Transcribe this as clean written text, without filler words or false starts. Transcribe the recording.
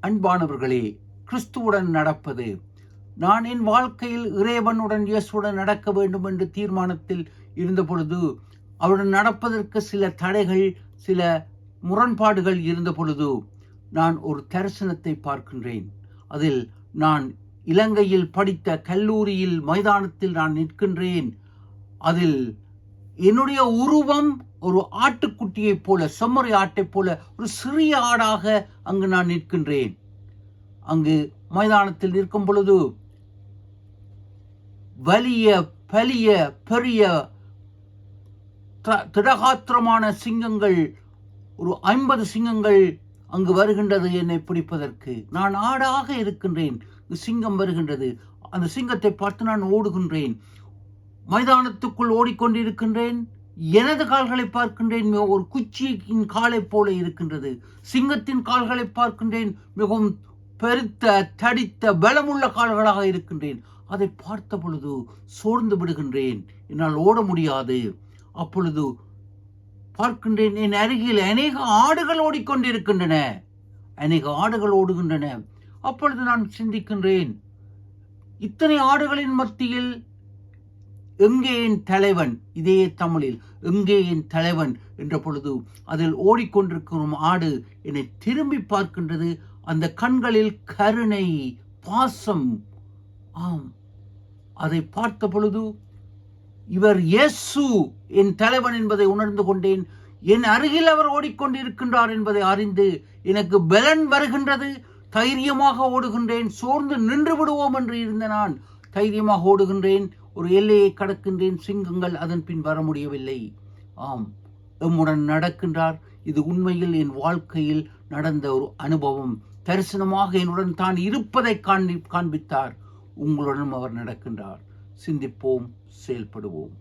அன்பானவர்களே, கிறிஸ்துவுடன் நடப்பது. நான் என் வாழ்க்கையில் இறைவனுடன் இயேசுடன் நடக்க வேண்டும் என்று தீர்மானத்தில் இருந்த பொழுது, அவருடன் நடப்பதற்கு சில தடைகள், சில முரண்பாடுகள் இருந்த பொழுது, நான் ஒரு தரிசனத்தை பார்க்கின்றேன். அதில் நான் இலங்கையில் படித்த கல்லூரியில் மைதானத்தில் நான் நிற்கின்றேன். அதில் என்னுடைய உருவம் ஒரு ஆட்டுக்குட்டியைப் போல, செம்மறி ஆட்டைப் போல ஒரு சிறிய ஆடாக அங்கு நான் நிற்கின்றேன். அங்கு மைதானத்தில் நிற்கும் பொழுது வலிய பலிய பெரிய திடகாத்திரமான சிங்கங்கள், ஒரு 50 சிங்கங்கள் அங்கு வருகின்றது என்னை பிடிப்பதற்கு. நான் ஆடாக இருக்கின்றேன், சிங்கம் வருகின்றது. அந்த சிங்கத்தை பார்த்து நான் ஓடுகின்றேன். மைதானத்துக்குள் ஓடிக்கொண்டிருக்கின்றேன். எனது கால்களை பார்க்கின்றேன், ஒரு குச்சியின் காலை போல இருக்கின்றது. சிங்கத்தின் கால்களை பார்க்கின்றேன், மிகவும் பெருத்த தடித்த பலமுள்ள கால்களாக இருக்கின்றேன். அதை பார்த்த பொழுது சோர்ந்து விடுகின்றேன், என்னால் ஓட முடியாது. அப்பொழுது பார்க்கின்றேன், என் அருகில் அநேக ஆடுகள் ஓடிக்கொண்டிருக்கின்றன, அநேக ஆடுகள் ஓடுகின்றன. அப்பொழுது நான் சிந்திக்கின்றேன், இத்தனை ஆடுகளின் மத்தியில் எங்கே என் தலைவன்? இதே தமிழில் எங்கே என் தலைவன் என்ற பொழுது அதில் ஓடிக்கொண்டிருக்கும் ஆடு என்னை திரும்பி பார்க்கின்றது. அந்த கண்களில் கருணை, பாசம். ஆம், அதை பார்த்த பொழுது இவர் இயேசு என் தலைவன் என்பதை உணர்ந்து கொண்டேன். என் அருகில் அவர் ஓடிக்கொண்டிருக்கின்றார் என்பதை அறிந்து எனக்கு பலன் வருகின்றது. தைரியமாக ஓடுகின்றேன். சோர்ந்து நின்று விடுவோம் என்று இருந்த நான் தைரியமாக ஓடுகின்றேன். ஒரு எல்லையை கடக்கின்றேன். சிங்கங்கள் அதன் பின் வர முடியவில்லை. ஆம், எம்முடன் நடக்கின்றார். இது உண்மையில் என் வாழ்க்கையில் நடந்த ஒரு அனுபவம். தரிசனமாக என்னுடன் தான் இருப்பதை காண்பித்தார். உங்களுடன் அவர் நடக்கின்றார். சிந்திப்போம், செயல்படுவோம்.